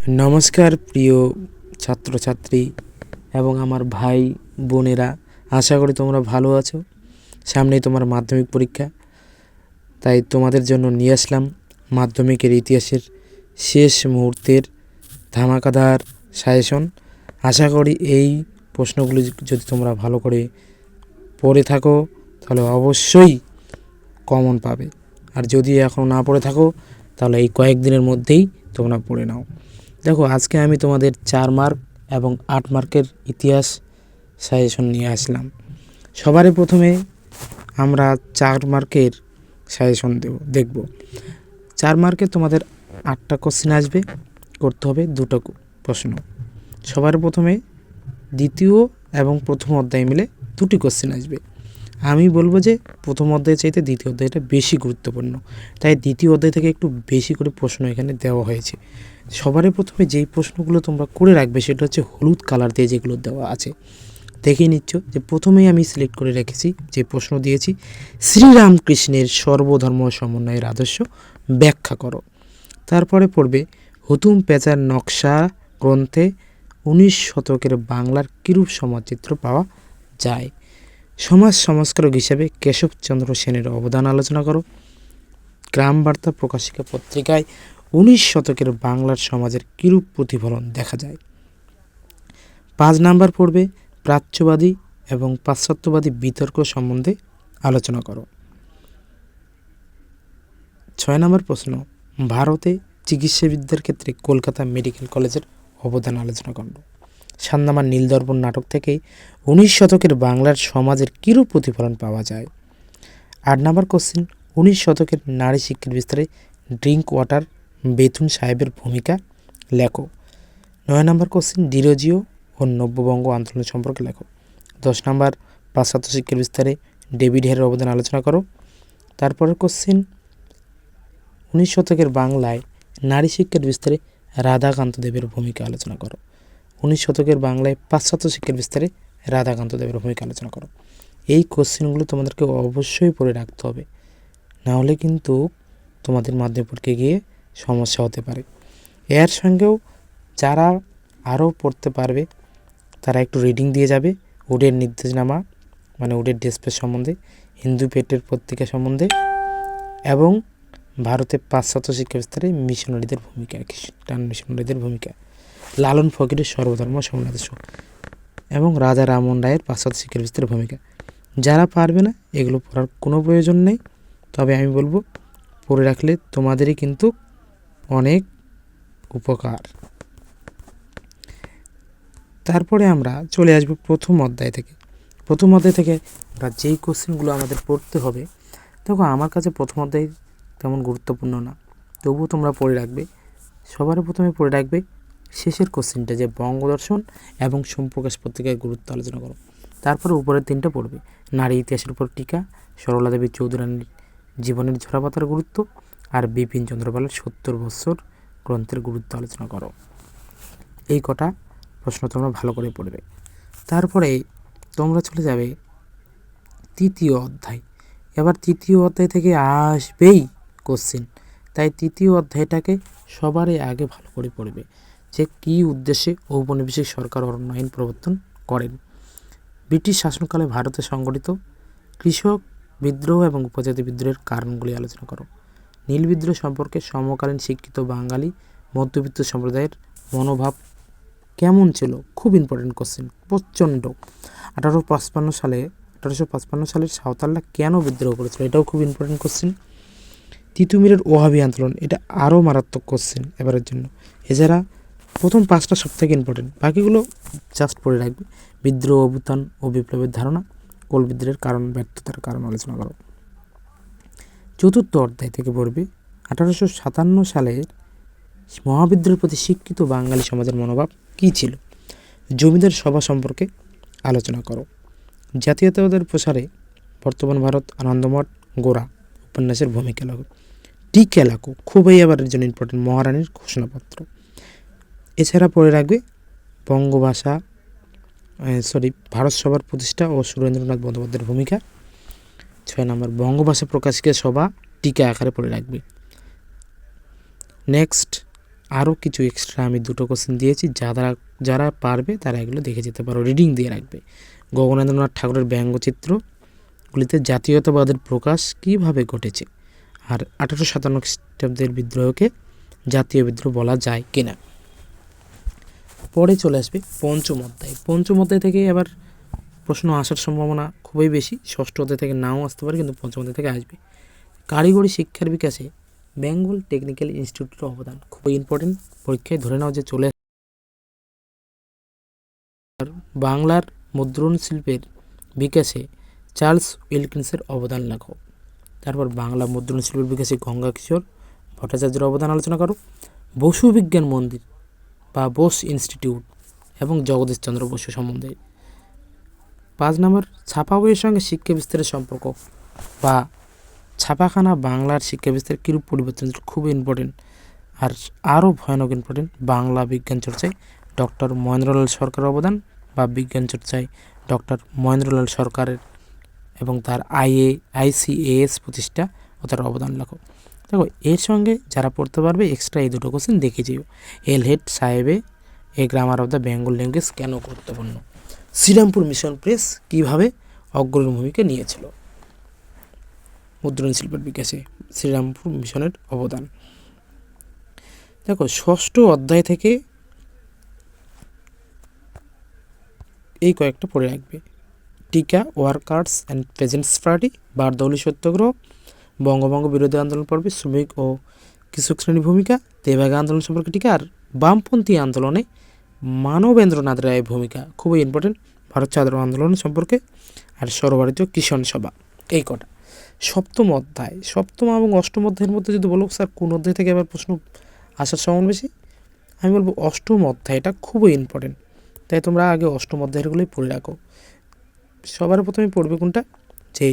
নমস্কার প্রিয় ছাত্রছাত্রী এবং আমার ভাই বোনেরা, আশা করি তোমরা ভালো আছো। সামনেই তোমার মাধ্যমিক পরীক্ষা, তাই তোমাদের জন্য নিয়ে আসলাম মাধ্যমিকের ইতিহাসের শেষ মুহূর্তের ধামাকাদার সাজেশন। আশা করি এই প্রশ্নগুলি যদি তোমরা ভালো করে পড়ে থাকো তাহলে অবশ্যই কমন পাবে, আর যদি এখন না পড়ে থাকো তাহলে এই কয়েকদিনের মধ্যেই তোমরা পড়ে নাও। দেখো, আজকে আমি তোমাদের 4 মার্ক এবং 8 মার্কের ইতিহাস সাজেশন নিয়ে আসলাম। সবারই প্রথমে আমরা 4 মার্কের সাজেশন দেখব। 4 মার্কে তোমাদের 8টা কোশ্চেন আসবে, করতে হবে 2টো প্রশ্ন। সবার প্রথমে দ্বিতীয় এবং প্রথম অধ্যায় মিলে 2টি কোশ্চেন আসবে। আমি বলবো যে প্রথম অধ্যায় চাইতে দ্বিতীয় অধ্যায়টা বেশি গুরুত্বপূর্ণ, তাই দ্বিতীয় অধ্যায় থেকে একটু বেশি করে প্রশ্ন এখানে দেওয়া হয়েছে। সবারই প্রথমে যেই প্রশ্নগুলো তোমরা করে রাখবে সেটা হচ্ছে হলুদ কালার দিয়ে যেগুলো দেওয়া আছে। দেখেই নিচ্ছ যে প্রথমেই আমি সিলেক্ট করে রেখেছি যে প্রশ্ন দিয়েছি, শ্রীরামকৃষ্ণের সর্বধর্ম সমন্বয়ের আদর্শ ব্যাখ্যা করো। তারপরে পড়বে হুতুম প্যাঁচার নকশা গ্রন্থে 19 শতকের বাংলার কিরূপ সমাজচিত্র পাওয়া যায়। সমাজ সংস্কারক হিসেবে কেশবচন্দ্র সেনের অবদান আলোচনা করো। গ্রাম বার্তা প্রকাশিকা পত্রিকায় 19 শতকের বাংলার সমাজের কিরূপ প্রতিফলন দেখা যায়। 5 নাম্বার পড়বে প্রাচ্যবাদী এবং পাশ্চাত্যবাদী বিতর্ক সম্বন্ধে আলোচনা করো। 6 নম্বর প্রশ্ন, ভারতে চিকিৎসাবিদ্যার ক্ষেত্রে কলকাতা মেডিকেল কলেজের অবদান আলোচনা করো। 7 নম্বর নীলদর্পণ নাটক থেকে 19 শতকের বাংলার সমাজের কিরূপ প্রতিফলন পাওয়া যায়। 8 নম্বর কোশ্চেন, 19 শতকের নারী শিক্ষার বিস্তারে ড্রিঙ্ক ওয়াটার বেথুন সাহেবের ভূমিকা লেখো। 9 নম্বর কোশ্চেন, ডিরোজিও ও নব্যবঙ্গ আন্দোলন সম্পর্কে লেখো। 10 নম্বর পাশ্চাত্য শিক্ষার বিস্তারে ডেভিড হেয়ারের অবদান আলোচনা করো। তারপরের কোশ্চেন, 19 শতকের বাংলায় নারী শিক্ষার বিস্তারে রাধাকান্ত দেবের ভূমিকা আলোচনা করো। 19 শতকের বাংলায় পাশ্চাত্য শিক্ষার বিস্তারে রাধাকান্ত দেবের ভূমিকা আলোচনা করো। এই কোশ্চেনগুলো তোমাদেরকে অবশ্যই পড়ে রাখতে হবে, নাহলে কিন্তু তোমাদের মাধ্যমিক পরীক্ষায় গিয়ে সমস্যা হতে পারে। এর সঙ্গেও যারা আরও পড়তে পারবে তারা একটু রিডিং দিয়ে যাবে উডের নির্দেশনামা, মানে উডের ডেসপ্লে সম্বন্ধে, হিন্দু পেটের পত্রিকা সম্বন্ধে, এবং ভারতে পাশ্চাত্য শিক্ষা বিস্তারে মিশনারিদের ভূমিকা, খ্রিস্টান মিশনারিদের ভূমিকা, লালন ফকিরের সর্বধর্ম সমন্বয় এবং রাজা রামমোহন রায়ের পাশ্চাত্য শিক্ষার বিস্তারের ভূমিকা। যারা পারবে না এগুলো পড়ার কোনো প্রয়োজন নেই, তবে আমি বলবো পড়ে রাখলে তোমাদেরই কিন্তু অনেক উপকার। তারপরে আমরা চলে আসবো প্রথম অধ্যায় থেকে। প্রথম অধ্যায় থেকে আমরা যেই কোশ্চেনগুলো আমাদের পড়তে হবে, দেখো আমার কাছে প্রথম অধ্যায় তেমন গুরুত্বপূর্ণ না, তবুও তোমরা পড়ে রাখবে। সবার প্রথমে পড়ে রাখবে শেষের কোশ্চেনটা, যে বঙ্গদর্শন এবং সোমপ্রকাশ পত্রিকায় গুরুত্ব আলোচনা করো। তারপরে উপরের 3টা পড়বে নারী ইতিহাসের উপর টিকা, সরলা দেবী চৌধুরানীর জীবনের ঝরাপাতার গুরুত্ব, আর বিপিন চন্দ্রপালের 70 বৎসর গ্রন্থের গুরুত্ব আলোচনা করো। এই কটা প্রশ্ন তোমরা ভালো করে পড়বে। তারপরে তোমরা চলে যাবে তৃতীয় অধ্যায়। এবার তৃতীয় অধ্যায় থেকে আসবেই কোশ্চেন, তাই তৃতীয় অধ্যায়টাকে সবারই আগে ভালো করে পড়বে, যে কী উদ্দেশ্যে ঔপনিবেশিক সরকার অরণ্য আইন প্রবর্তন করেন। ব্রিটিশ শাসনকালে ভারতে সংগঠিত কৃষক বিদ্রোহ এবং উপজাতি বিদ্রোহের কারণগুলি আলোচনা করো। নীল বিদ্রোহ সম্পর্কে সমকালীন শিক্ষিত বাঙালি মধ্যবিত্ত সম্প্রদায়ের মনোভাব কেমন ছিল, খুব ইম্পর্টেন্ট কোশ্চেন, প্রচণ্ড। 1855 সালের সাঁওতালরা কেন বিদ্রোহ করেছিল, এটাও খুব ইম্পর্টেন্ট কোশ্চেন। তিতুমিরের ওহাবি আন্দোলন, এটা আরও মারাত্মক কোশ্চেন এবারের জন্য। এছাড়া প্রথম 5টা সব থেকে ইম্পর্টেন্ট, বাকিগুলো জাস্ট পড়ে রাখবে। বিদ্রোহ, অভ্যুত্থান ও বিপ্লবের ধারণা, কোল বিদ্রোহের কারণ, ব্যর্থতার কারণ আলোচনা করো। চতুর্থ অধ্যায় থেকে পড়বে 1857 সালের মহাবিদ্রোহের প্রতি শিক্ষিত বাঙালি সমাজের মনোভাব কী ছিল। জমিদার সভা সম্পর্কে আলোচনা করো। জাতীয়তাবাদের প্রসারে বর্তমান ভারত, আনন্দমঠ, গোরা উপন্যাসের ভূমিকা লেখো। টিকা লেখো, খুবই এবারের জন্য ইম্পর্টেন্ট, মহারানীর ঘোষণাপত্র। এছাড়া পড়ে রাখবে ভারত সভার প্রতিষ্ঠা ও সুরেন্দ্রনাথ বন্দ্যোপাধ্যায়ের ভূমিকা। 6 নম্বর বঙ্গভাষা প্রকাশিকা সভা টিকা আকারে পড়ে রাখবে। নেক্সট আরও কিছু এক্সট্রা আমি দুটো কোশ্চেন দিয়েছি, যারা পারবে তারা এগুলো দেখে যেতে পারো, রিডিং দিয়ে রাখবে। গগনেন্দ্রনাথ ঠাকুরের ব্যঙ্গচিত্রগুলিতে জাতীয়তাবাদের প্রকাশ কীভাবে ঘটেছে, আর 1857 খ্রিস্টাব্দের বিদ্রোহকে জাতীয় বিদ্রোহ বলা যায় কিনা। পরে চলে আসবে পঞ্চম অধ্যায়। পঞ্চম অধ্যায় থেকে আবার প্রশ্ন আসার সম্ভাবনা খুবই বেশি, ষষ্ঠ অধ্যায় থেকে নাও আসতে পারে, কিন্তু পঞ্চম অধ্যায় থেকে আসবে। কারিগরি শিক্ষার বিকাশে বেঙ্গল টেকনিক্যাল ইনস্টিটিউটের অবদান খুবই ইম্পর্টেন্ট, পরীক্ষায় ধরে নাও যে চলে। বাংলার মুদ্রণ শিল্পের বিকাশে চার্লস উইলকিন্সের অবদান লেখো। তারপর বাংলা মুদ্রণ শিল্পের বিকাশে গঙ্গা কিশোর ভট্টাচার্যের অবদান আলোচনা করো। বসু বিজ্ঞান মন্দির বা বোস ইনস্টিটিউট এবং জগদীশচন্দ্র বসু সম্বন্ধে। 5 নম্বর ছাপা বইয়ের সঙ্গে শিক্ষা বিস্তারের সম্পর্ক বা ছাপাখানা বাংলার শিক্ষা বিস্তার কীরূপ পরিবর্তন, খুবই ইম্পর্টেন্ট। আর আরও ভয়ানক ইম্পর্টেন্ট, বাংলা বিজ্ঞান চর্চায় ডক্টর মহেন্দ্রলাল সরকারের অবদান বা বিজ্ঞান চর্চায় ডক্টর মহেন্দ্রলাল সরকারের এবং তার ICAS প্রতিষ্ঠা ও তার অবদান লেখো। দেখো এর সঙ্গে যারা পড়তে পারবে এক্সট্রা এই দুটো কোশ্চেন দেখে যেও। এলহেড সাহেবে a grammar of the Bengal language কেন গুরুত্বপূর্ণ। শ্রীরামপুর মিশন প্রেস কীভাবে অগ্রণী ভূমিকা নিয়েছিল মুদ্রণ শিল্পের বিকাশে, শ্রীরামপুর মিশনের অবদান। দেখো ষষ্ঠ অধ্যায় থেকে এই কয়েকটা পড়ে রাখবে। টিকা, workers and peasants party, Bardoli Satyagraha, বঙ্গভঙ্গ বিরোধী আন্দোলন পর্বে শ্রমিক ও কৃষক শ্রেণীর ভূমিকা, তেভাগা আন্দোলন সম্পর্কে টিকা, আর বামপন্থী আন্দোলনে মানবেন্দ্রনাথ রায়ের ভূমিকা খুবই ইম্পর্টেন্ট, ভারত ছাড়ো আন্দোলন সম্পর্কে, আর সর্বভারতীয় কিষাণ সভা। এই কটা। সপ্তম অধ্যায়, সপ্তম এবং অষ্টম অধ্যায়ের মধ্যে যদি বলো স্যার কোন অধ্যায় থেকে আবার প্রশ্ন আসার সম্ভাবনা বেশি, আমি বলবো অষ্টম অধ্যায়টা খুবই ইম্পর্টেন্ট, তাই তোমরা আগে অষ্টম অধ্যায়গুলোই পড়ে রাখো। সবার প্রথমে পড়বে কোনটা, যে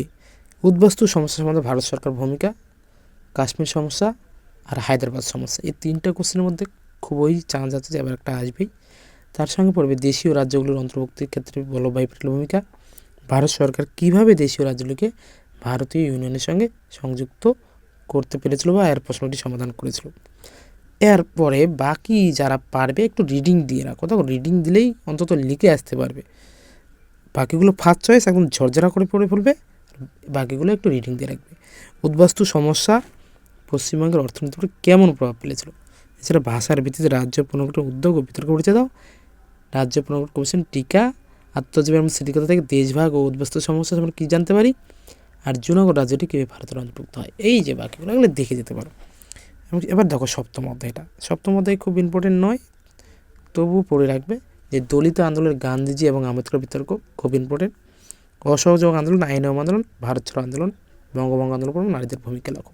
উদ্বাস্তু সমস্যা সম্বন্ধে ভারত সরকার ভূমিকা, কাশ্মীর সমস্যা আর হায়দ্রাবাদ সমস্যা। এই তিনটা কোশ্চেনের মধ্যে খুবই চান্স আছে যে আবার একটা আসবেই। তার সঙ্গে পড়বে দেশীয় রাজ্যগুলোর অন্তর্ভুক্তির ক্ষেত্রে বল্লভভাই প্যাটেলের ভূমিকা, ভারত সরকার কীভাবে দেশীয় রাজ্যগুলিকে ভারতীয় ইউনিয়নের সঙ্গে সংযুক্ত করতে পেরেছিল বা এর প্রশ্নটি সমাধান করেছিল। এরপরে বাকি যারা পারবে একটু রিডিং দিয়ে রাখো, দেখো রিডিং দিলেই অন্তত লিখে আসতে পারবে। বাকিগুলো ফার্স্ট চয়েস একদম ঝরঝরা করে পড়ে ফেলবে, বাকিগুলো একটু রিডিং দিয়ে রাখবে। উদ্বাস্তু সমস্যা পশ্চিমবঙ্গের অর্থনীতির উপর কেমন প্রভাব ফেলেছিল। এছাড়া ভাষার ভিত্তিতে রাজ্য পুনর্গঠনের উদ্যোগ ও বিতর্ক পরিচয় দাও। রাজ্য পুনর্গঠন কমিশন, টিকা, আত্মজীবী এবং স্মৃতিকথা থেকে দেশভাগ ও উদ্বাস্তু সমস্যা সম্পর্কে কী জানতে পারি, আর জুনাগড় রাজ্যটি কীভাবে ভারতের অন্তর্ভুক্ত হয়। এই যে বাকিগুলো এগুলো দেখে যেতে পারো। এবার দেখো সপ্তম অধ্যায়টা, সপ্তম অধ্যায় খুব ইম্পর্টেন্ট নয়, তবুও পড়ে রাখবে যে দলিত আন্দোলনের গান্ধীজি এবং আম্বেদকর বিতর্ক খুব ইম্পর্টেন্ট। অসহযোগ আন্দোলন, আইন আন্দোলন, ভারত ছাড়ো আন্দোলন, বঙ্গভঙ্গ আন্দোলন এবং নারীদের ভূমিকা লেখো।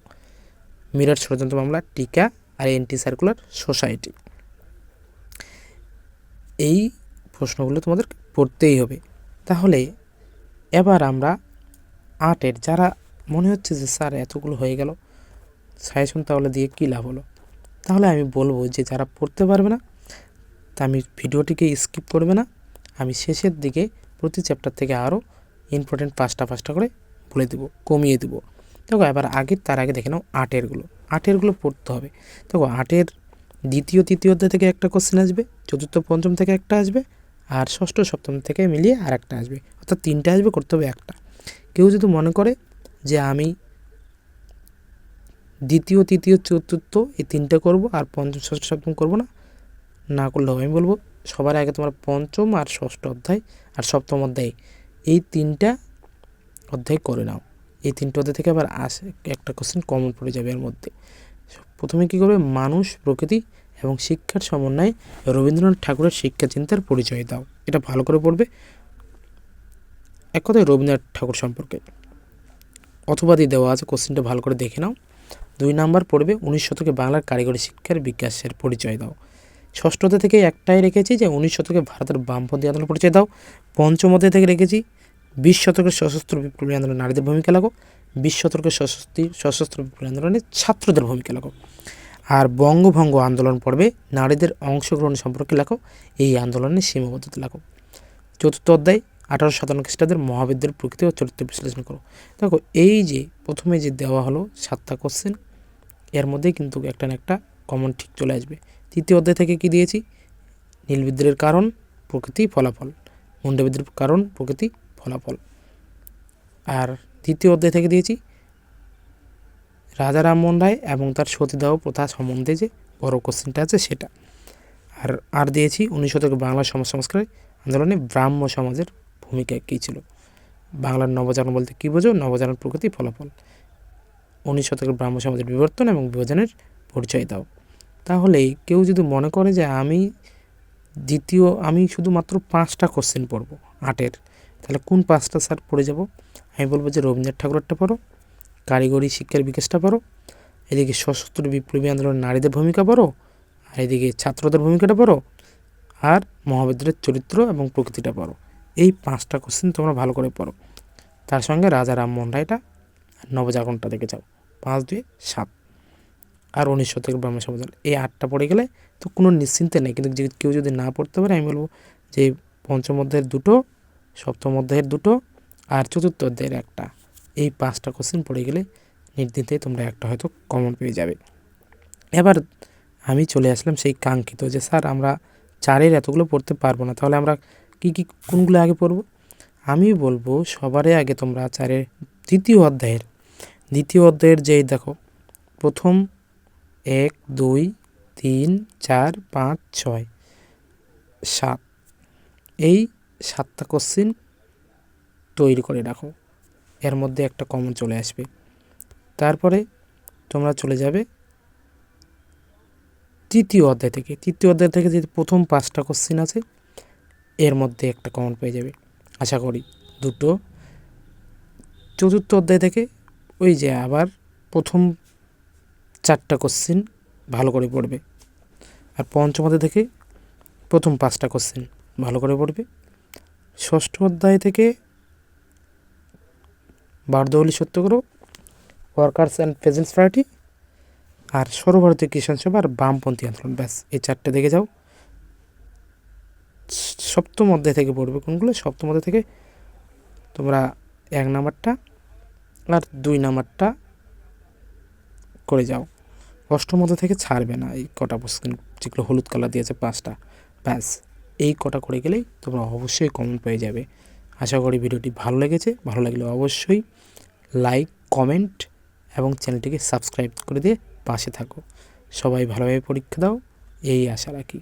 মিরাট ষড়যন্ত্র মামলা, টিকা আর অ্যান্টি সার্কুলার সোসাইটি। এই প্রশ্নগুলো তোমাদের পড়তেই হবে। তাহলে এবার আমরা 8-এর, যারা মনে হচ্ছে যে স্যার এতগুলো হয়ে গেল সাজেশন তাহলে দিয়ে কী লাভ হলো, তাহলে আমি বলবো যে যারা পড়তে পারবে না তা আমি ভিডিওটিকে স্কিপ করবে না, আমি শেষের দিকে প্রতি চ্যাপ্টার থেকে আরও ইম্পর্টেন্ট 5টা করে বলে দেবো, কমিয়ে দেবো। দেখো এবার তার আগে দেখে নাও 8-এরগুলো পড়তে হবে। দেখো 8-এর দ্বিতীয় তৃতীয় অধ্যায় থেকে একটা কোশ্চেন আসবে, চতুর্থ পঞ্চম থেকে একটা আসবে, আর ষষ্ঠ সপ্তম থেকে মিলিয়ে আর একটা আসবে, অর্থাৎ 3টে আসবে, করতে হবে একটা। কেউ যদি মনে করে যে আমি দ্বিতীয় তৃতীয় চতুর্থ এই 3টে করবো আর পঞ্চম ষষ্ঠ সপ্তম করবো না করলে হবে, আমি বলবো সবার আগে তোমরা পঞ্চম আর ষষ্ঠ অধ্যায় আর সপ্তম অধ্যায় এই 3টা অধ্যায় করে নাও। এই 3টে অধ্যায় থেকে আবার একটা কোশ্চেন কমন পড়ে যাবে এর মধ্যে। প্রথমে কী করবে, মানুষ, প্রকৃতি এবং শিক্ষার সমন্বয়ে রবীন্দ্রনাথ ঠাকুরের শিক্ষা চিন্তার পরিচয় দাও। এটা ভালো করে পড়বে। এক কথায় রবীন্দ্রনাথ ঠাকুর সম্পর্কে অথবাদি দেওয়া আছে, কোশ্চেনটা ভালো করে দেখে নাও। 2 নাম্বার পড়বে 19 শতকে বাংলার কারিগরি শিক্ষার বিকাশের পরিচয় দাও। ষষ্ঠ অধ্যায় থেকে একটাই রেখেছি যে 19 শতকে ভারতের বামপন্থী আন্দোলন পরিচয় দাও। পঞ্চম অধ্যায় থেকে রেখেছি 20 শতকের সশস্ত্র বিপ্লবী আন্দোলনে নারীদের ভূমিকা লাগো। 20 শতকের সশস্ত্র বিপ্লবী আন্দোলনে ছাত্রদের ভূমিকা লাগো। আর বঙ্গভঙ্গ আন্দোলন পড়বে নারীদের অংশগ্রহণ সম্পর্কে লেখো, এই আন্দোলনের সীমাবদ্ধতা লেখো। চতুর্থ অধ্যায় 1857 খ্রিস্টাব্দের মহাবিদ্যালয়ের প্রকৃতি ও চরিত্র বিশ্লেষণ করো। দেখো এই যে প্রথমে যে দেওয়া হলো 7টা কোশ্চেন, এর মধ্যেই কিন্তু একটা না একটা কমন ঠিক চলে আসবে। তৃতীয় অধ্যায় থেকে কি দিয়েছি? নীল বিদ্রোহের কারণ, প্রকৃতি, ফলাফল। মুন্ডা বিদ্রোহের কারণ, প্রকৃতি, ফলাফল। আর দ্বিতীয় অধ্যায় থেকে দিয়েছি রাজা রামমোহন রায় এবং তার সতীদাহ প্রথা সম্বন্ধে যে বড় কোশ্চেনটা আছে সেটা। আর দিয়েছি 19 শতকের বাংলা সমাজ সংস্কার আন্দোলনে ব্রাহ্ম সমাজের ভূমিকা কী ছিল। বাংলার নবজাগরণ বলতে কী বোঝো? নবজাগরণ, প্রকৃতি, ফলাফল। 19 শতকের ব্রাহ্ম সমাজের বিবর্তন এবং বিভাজনের পরিচয় দাও। তাহলে কেউ যদি মনে করে যে আমি শুধুমাত্র 5টা কোশ্চেন পড়বো 8-এর, তাহলে কোন 5টা স্যার পড়ে যাব? আমি বলবো যে রবীন্দ্রনাথ ঠাকুরেরটা পড়ো, কারিগরি শিক্ষার বিকাশটা পড়ো, এদিকে সশস্ত্র বিপ্লবী আন্দোলনের নারীদের ভূমিকা পড়ো, আর এদিকে ছাত্রদের ভূমিকাটা পড়ো, আর মহাবিদ্যালয়ের চরিত্র এবং প্রকৃতিটা পড়ো। এই 5টা কোশ্চেন তোমরা ভালো করে পড়ো। তার সঙ্গে রাজা রামমোহন রায়টা নবজাগরণটা দেখে যাও। 5, 2, 7। আর 19 শতকের ব্রাহ্ম সমাজ, এই 8টা পড়ে গেলে তো কোনো নিশ্চিন্তে নেই। কিন্তু কেউ যদি না পড়তে পারে, আমি বলবো যে পঞ্চম অধ্যায়ের 2টো, সপ্তম অধ্যায়ের 2টো, আর চতুর্থ অধ্যায়ের 1টা, এই 5টা কোশ্চেন পড়ে গেলে নির্দ্বিধায় তোমরা একটা হয়তো কমন পেয়ে যাবে। এবার আমি চলে আসলাম সেই কাঙ্ক্ষিত যে স্যার আমরা 4-এর এতগুলো পড়তে পারবো না, তাহলে আমরা কোনগুলো আগে পড়বো? আমি বলবো সবার আগে তোমরা 4-এর দ্বিতীয় অধ্যায়ের যেই দেখো প্রথম 1, 2, 3, 4, 5, 6, 7, এই 7টা কোশ্চেন তৈরি করে রাখো। এর মধ্যে একটা কমন চলে আসবে। তারপরে তোমরা চলে যাবে তৃতীয় অধ্যায় থেকে যে প্রথম 5টা কোশ্চেন আছে এর মধ্যে একটা কমন পেয়ে যাবে আশা করি, 2টো। চতুর্থ অধ্যায় থেকে ওই যে আবার প্রথম 4টা কোশ্চেন ভালো করে পড়বে। আর পঞ্চম অধ্যায় থেকে প্রথম 5টা কোশ্চেন ভালো করে পড়বে। ষষ্ঠ অধ্যায় থেকে বারদৌলি সত্যগ্রহ, ওয়ার্কার্স অ্যান্ড পেজেন্টস পার্টি, আর সর্বভারতীয় কিষাণ সভা, আর বামপন্থী আন্দোলন। ব্যাস, এই 4টে দেখে যাও। সপ্তম অধ্যায় থেকে পড়বে কোনগুলো? সপ্তম অধ্যায় থেকে তোমরা 1 নাম্বারটা আর 2 নাম্বারটা করে যাও। অষ্টম অধ্যায় থেকে ছাড়বে না, এই কটা কোশ্চেন যেগুলো হলুদ কালার দিয়েছে 5টা। ব্যাস, এই কটা করে গেলেই তোমরা অবশ্যই কমন পেয়ে যাবে। আশা করি ভিডিওটি ভালো লেগেছে। ভালো লাগলে অবশ্যই লাইক, কমেন্ট এবং চ্যানেলটিকে সাবস্ক্রাইব করে দিয়ে পাশে থাকো। সবাই ভালোভাবে পরীক্ষা দাও, এই আশা রাখি।